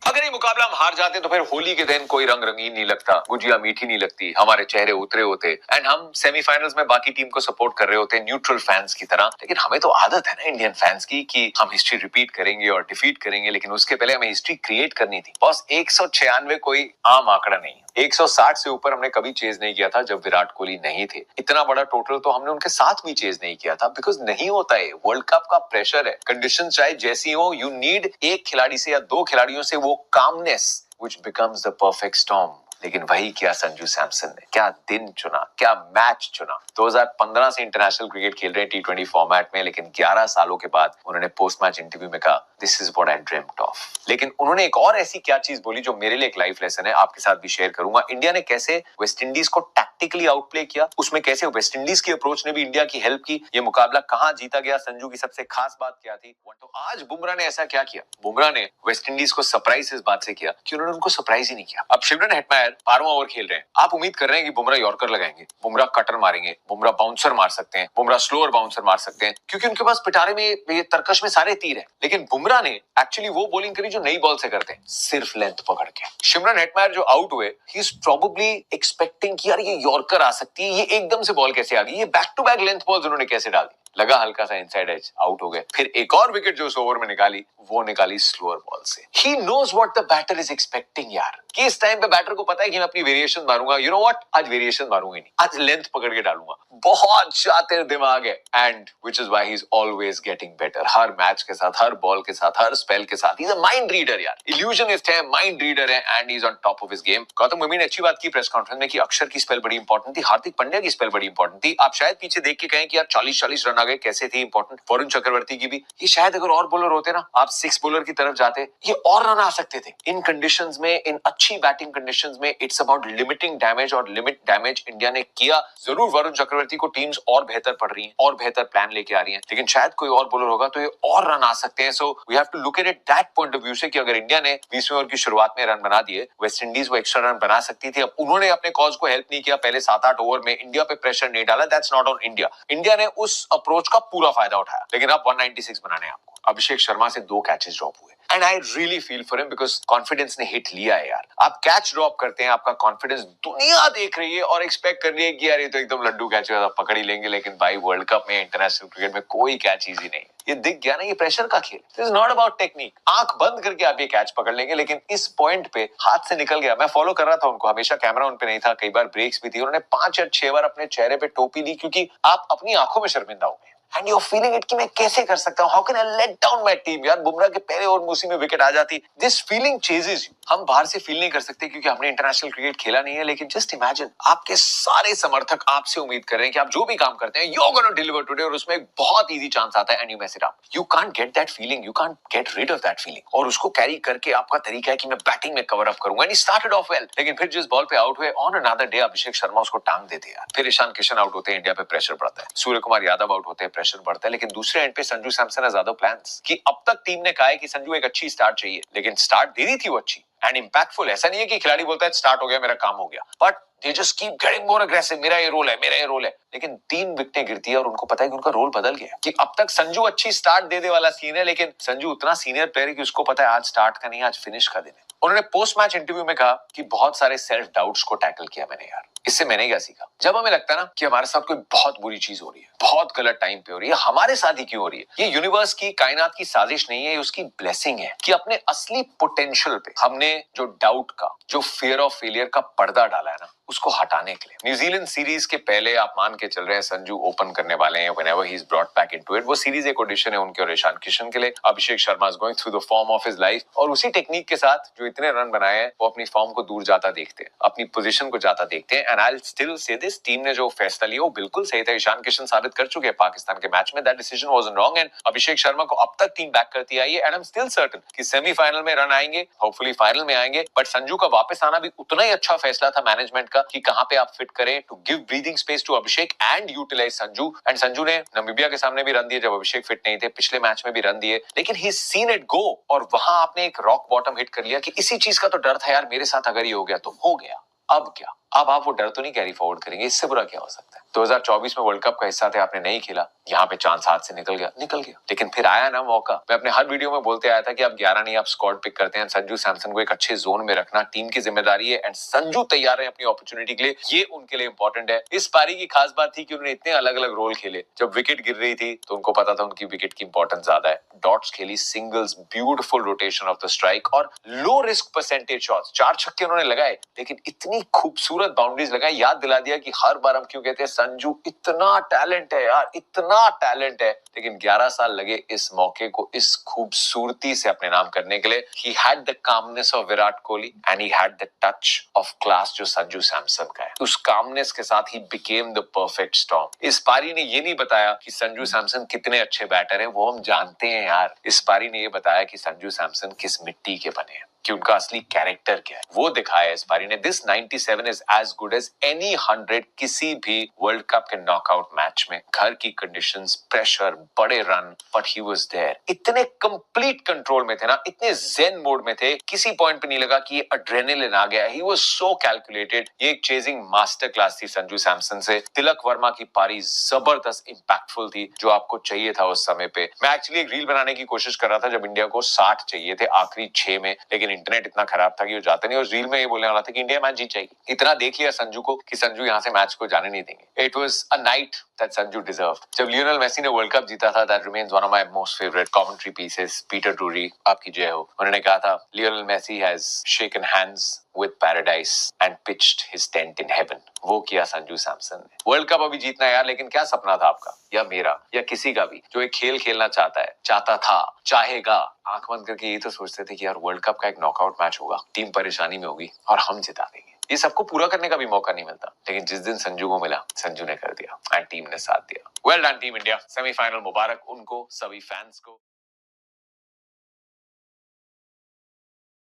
अगर ये मुकाबला हम हार जाते तो फिर होली के दिन कोई रंग रंगीन नहीं लगता, गुजिया मीठी नहीं लगती, हमारे चेहरे उतरे होते एंड हम सेमीफाइनल्स में बाकी टीम को सपोर्ट कर रहे होते न्यूट्रल फैंस की तरह। लेकिन हमें तो आदत है ना इंडियन फैंस की कि हम हिस्ट्री रिपीट करेंगे और डिफीट करेंगे, लेकिन उसके पहले हमें हिस्ट्री क्रिएट करनी थी। बस 196 कोई आम आंकड़ा नहीं, 160 से ऊपर हमने कभी चेज नहीं किया था जब विराट कोहली नहीं थे। इतना बड़ा टोटल तो हमने उनके साथ भी चेज नहीं किया था, बिकॉज नहीं होता है, वर्ल्ड कप का प्रेशर है, कंडीशन चाहे जैसी हो, यू नीड एक खिलाड़ी से या दो खिलाड़ियों से वो calmness which becomes the perfect storm। लेकिन वही किया संजू सैमसन ने, क्या दिन चुना, क्या मैच चुना। 2015 से इंटरनेशनल क्रिकेट खेल रहे हैं T20 फॉर्मेट में, लेकिन 11 सालों के बाद उन्होंने पोस्ट मैच इंटरव्यू में कहा this is what I dreamed of. लेकिन उन्होंने एक और ऐसी क्या चीज बोली जो मेरे लिए एक लाइफ लेसन है, आपके साथ भी शेयर करूंगा। इंडिया ने कैसे वेस्ट इंडीज को टैक्टिकली आउटप्ले किया, उसमें कैसे वेस्ट इंडीज की अप्रोच ने भी इंडिया की हेल्प की, ये मुकाबला कहां जीता गया, संजू की सबसे खास बात क्या थी। तो आज बुमराह ने ऐसा क्या किया, बुमराह ने वेस्ट इंडीज को सरप्राइज इस बात से किया कि उन्होंने उनको सरप्राइज ही नहीं किया। अब शिवरन हेटमायर 12वां ओवर खेल रहे हैं, आप उम्मीद कर रहे हैं कि बुमराह यॉर्कर लगाएंगे, बुमराह कटर मारेंगे, बुमराह बाउंसर मार सकते हैं, बुमराह स्लोअर बाउंसर मार सकते हैं, क्योंकि उनके पास पिटारे में ये तरकश में सारे तीर हैं। लेकिन बुमराह ने एक्चुअली वो बॉलिंग करी जो नई बॉल से करते हैं, सिर्फ लेंथ पकड़ के। शिवरन हेटमायर जो आउट हुए, ही इज प्रोबेबली एक्सपेक्टिंग कि यार ये यॉर्कर आ सकती है, ये एकदम से बॉल कैसे आ गई, ये back to back length balls उन्होंने कैसे डाल दी। लगा हल्का सा इनसाइड एज, आउट हो गए। फिर एक और विकेट जो उस ओवर में निकाली, वो निकाली स्लोअर बॉल से। He knows what the batter is expecting यार, कि इस टाइम पे बैटर को पता है कि मैं अपनी वेरिएशन मारूंगा, यू नो व्हाट, आज वेरिएशन मारूंगा नहीं, आज लेंथ पकड़ के डालूंगा। बहुत शातिर दिमाग है, and which is why he is always getting better. Her match के साथ, हर बॉल के साथ, हर स्पेल के साथ, he is a mind reader यार, इल्यूजनिस्ट है, माइंड रीडर है, and he is on top of his game. Gautam गंभीर ने अच्छी बात की प्रेस कॉन्फ्रेंस में कि अक्षर की स्पेल बड़ी इंपॉर्टेंट थी, हार्दिक पांड्या की स्पेल बड़ी इंपॉर्टेंट थी। आप शायद पीछे देख के कहें कि यार 40-40 रन आ गए, कैसे थी इंपॉर्टेंट। वरुण चक्रवर्ती की भी, ये शायद अगर और बॉलर होते ना, आप 6 बॉलर की तरफ जाते, ये और रन आ सकते थे। इन कंडीशंस में, इन अच्छी बैटिंग कंडीशंस में, इट्स अबाउट लिमिटिंग डैमेज, और लिमिट डैमेज इंडिया ने किया। जरूर वरुण चक्रवर्ती को टीम्स और बेहतर पड़ रही हैं, और बेहतर प्लान लेके आ रही हैं, लेकिन शायद कोई और बॉलर होगा तो ये और रन आ सकते हैं। So we have to look at it that point of view से, कि अगर इंडिया ने 20वें ओवर की शुरुआत में रन बना दिए, वेस्ट इंडीज वो एक्स्ट्रा रन बना सकती थी। अब उन्होंने अपने कॉज को हेल्प नहीं किया, पहले 7-8 ओवर में इंडिया पे प्रेशर नहीं डाला, that's not on India. India ने उस अप्रोच का पूरा फायदा उठाया, लेकिन अब 196 बनाने हैं आपको। अभिषेक शर्मा से 2 कैचेस ड्रॉप हुए, and I really feel for him, because confidence ने हिट लिया है यार। आप कैच ड्रॉप करते हैं, आपका कॉन्फिडेंस दुनिया देख रही है और एक्सपेक्ट कर रही है कि यार ये तो एकदम लड्डू कैच है, पकड़ ही लेंगे, लेकिन भाई वर्ल्ड कप में, इंटरनेशनल क्रिकेट में कोई कैच इजी नहीं है। ये दिख गया ना, ये प्रेशर का खेल, it is not about technique. आंख बंद करके आप ये कैच पकड़ लेंगे, लेकिन इस पॉइंट पे हाथ से निकल गया। मैं फॉलो कर रहा था उनको, हमेशा कैमरा उन पे नहीं था, कई बार ब्रेक्स भी थी, उन्होंने 5 या 6 बार अपने चेहरे पे टोपी ली, क्योंकि आप अपनी आंखों में शर्मिंदा हो गए। एंड you're feeling it कि मैं कैसे कर सकता हूँ, how can I let down my team. यार बुमराह के पहले ओवर में उसी में विकेट आ जाती, दिस फीलिंग चेजेस यू। हम बाहर से फील नहीं कर सकते क्योंकि हमने इंटरनेशनल क्रिकेट खेला नहीं है, लेकिन जस्ट इमेजिन, आपके सारे समर्थक आपसे उम्मीद कर रहे हैं कि आप जो भी काम करते हैं, you are gonna deliver today, और उसमें एक बहुत इजी चांस आता है and you mess it up. You can't get that feeling, you can't get rid of that feeling, और उसको कैरी करके आपका तरीका है कि मैं बैटिंग में कवर अप करूंगा, and he started off well. लेकिन फिर जिस बॉल पे आउट हुए, on another day Abhishek Sharma उसको टांग देते हैं। फिर ईशान किशन आउट होते हैं, इंडिया पे प्रेशर बढ़ता है, सूर्य कुमार यादव आउट होते हैं, प्रेशर बढ़ता है। लेकिन दूसरे एंड पे संजू सैमसन है ज्यादा प्लान्स, कि अब तक टीम ने कहा है कि संजू एक अच्छी स्टार्ट चाहिए, लेकिन स्टार्ट दे दी थी वो अच्छी एंड इंपैक्टफुल। ऐसा नहीं है कि खिलाड़ी बोलता है स्टार्ट हो गया, मेरा काम हो गया, but they just keep getting more aggressive, मेरा ये रोल है, मेरा ये रोल है। लेकिन 3 विकेटें गिरती है और उनको पता है कि उनका रोल बदल गया, कि अब तक संजू अच्छी स्टार्ट दे दे वाला सीन है, लेकिन संजू उतना सीनियर प्लेयर है कि उसको पता है आज स्टार्ट का नहीं, आज फिनिश का दिन है। उन्होंने पोस्ट मैच इंटरव्यू में कहा कि बहुत सारे सेल्फ डाउट्स को टैकल किया मैंने यार। इससे मैंने क्या सीखा, जब हमें लगता है ना कि हमारे साथ कोई बहुत बुरी चीज हो रही है, बहुत गलत टाइम पे हो रही है, हमारे साथ ही क्यों हो रही है, ये यूनिवर्स की, कायनात की साजिश नहीं है, ये उसकी ब्लेसिंग है कि अपने असली पोटेंशियल पे हमने जो डाउट का, जो फियर ऑफ फेलियर का पर्दा डाला है ना, उसको हटाने के लिए। न्यूजीलैंड सीरीज के पहले आप मान के चल रहे हैं संजू ओपन करने वाले हैं, whenever he is brought back into it. वो सीरीज एक ऑडिशन है उनके और ईशान किशन के लिए। Abhishek Sharma is going through the form of his life, और उसी टेक्निक के साथ जो इतने रन बनाए हैं, वो अपनी फॉर्म को दूर जाता देखते हैं, अपनी पोजीशन को जाता देखते हैं। And I will still say this, team ने जो फैसला लिया वो बिल्कुल सही था। ईशान किशन साबित कर चुके हैं पाकिस्तान के मैच में, that decision wasn't wrong, and Abhishek Sharma को अब तक टीम बैक करती आई है, and I am still certain कि सेमीफाइनल में रन आएंगे, होपफुली फाइनल में आएंगे। बट संजू का वापस आना भी उतना ही अच्छा फैसला था मैनेजमेंट का, कि कहां पे आप फिट करें, to give breathing space to Abhishek and utilise Sanju. And Sanju ने नामीबिया के सामने भी रन दिए जब अभिषेक फिट नहीं थे, पिछले मैच में भी रन दिए, लेकिन ही सीन इट गो, और वहां आपने एक रॉक बॉटम हिट कर लिया कि इसी चीज का तो डर था यार, मेरे साथ अगर ये हो गया तो हो गया, अब क्या। अब आप वो डर तो नहीं कैरी फॉरवर्ड करेंगे, इससे बुरा क्या हो सकता है। 2024 में वर्ल्ड कप का हिस्सा थे, आपने नहीं खेला, यहाँ पे चांस हाथ से निकल गया, लेकिन फिर आया ना मौका। मैं अपने हर वीडियो में बोलते आया था कि आप 11 नहीं, आप स्क्वाड पिक करते हैं, संजू सैमसन को एक अच्छे जोन में रखना टीम की जिम्मेदारी है, एंड संजू तैयार है अपनी अपॉर्चुनिटी के लिए, ये उनके लिए इंपॉर्टेंट है। इस पारी की खास बात थी कि उन्होंने इतने अलग अलग रोल खेले, जब विकेट गिर रही थी तो उनको पता था उनकी विकेट की इंपॉर्टेंस ज्यादा है, डॉट्स खेली, singles, beautiful rotation of the strike और लो रिस्क परसेंटेज शॉट्स, 4 छक्के उन्होंने लगाए, लेकिन इतनी खूबसूरत बाउंड्रीज लगाई, याद दिला दिया कि हर बार हम क्यों कहते हैं संजू इतना टैलेंट है यार, इतना टैलेंट है, लेकिन 11 साल लगे इस मौके को इस खूबसूरती से अपने नाम करने के लिए। He had the calmness of Virat Kohli and he had the touch of class जो संजू सैमसन का है। उस कामनेस के साथ he became the perfect storm. इस पारी ने ये नहीं बताया कि संजू सैमसन कितने अच्छे बैटर हैं, वो हम जानते हैं यार। इस पारी ने ये बताया कि संजू सैमसन किस मिट्टी के बने हैं, कि उनका असली कैरेक्टर क्या है, वो दिखाया इस पारी ने। This 97 is as good as any 100 किसी भी वर्ल्ड कप के नॉकआउट मैच में। घर की कंडीशंस, प्रेशर, बड़े run, but he was there. इतने कंप्लीट कंट्रोल में थे ना, इतने जेन मोड में थे, किसी पॉइंट पे नहीं लगा कि ये एड्रेनालिन आ गया। He was so calculated. ये एक चेजिंग मास्टर क्लास थी संजू सैमसन से। तिलक वर्मा की पारी जबरदस्त इंपैक्टफुल थी, जो आपको चाहिए था उस समय पे। मैं एक्चुअली एक रील बनाने की कोशिश कर रहा था जब इंडिया को 60 चाहिए थे आखिरी 6 में, लेकिन इंटरनेट इतना खराब था कि वो जाते नहीं। उस रील में ये बोलने वाला था कि इंडिया मैच जीत जाएगी। इतना देख लिया संजू को कि संजू यहाँ से मैच को जाने नहीं देंगे। It was a night that Sanju deserved. जब लियोनेल मेसी ने वर्ल्ड कप जीता था, that remains one of my most favourite commentary pieces. Peter Drury, आपकी जय हो, उन्होंने कहा था Lionel Messi has shaken hands with paradise and pitched his tent in heaven। वो किया संजू सैमसन ने। वर्ल्ड कप अभी जीतना है यार, लेकिन क्या सपना था आपका या मेरा या किसी का भी जो एक खेल खेलना चाहता है, चाहता था, चाहेगा, आंख बंद करके ये तो सोचते थे कि यार वर्ल्ड कप का एक नॉकआउट मैच होगा, टीम परेशानी में होगी और हम जिता देंगे। ये सबको पूरा करने का भी मौका नहीं मिलता, लेकिन जिस दिन संजू को मिला, संजू ने कर दिया एंड टीम ने साथ दिया। Well done team India. Semifinal मुबारक उनको, सभी फैंस को।